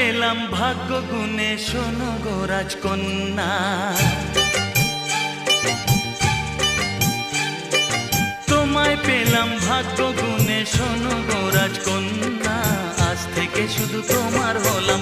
পেলাম ভাগ্য গুণে, শোনো গো রাজকন্যা। তোমায় পেলাম ভাগ্য গুণে, শোনো গো রাজকন্যা। আজ থেকে শুধু তোমার হলাম।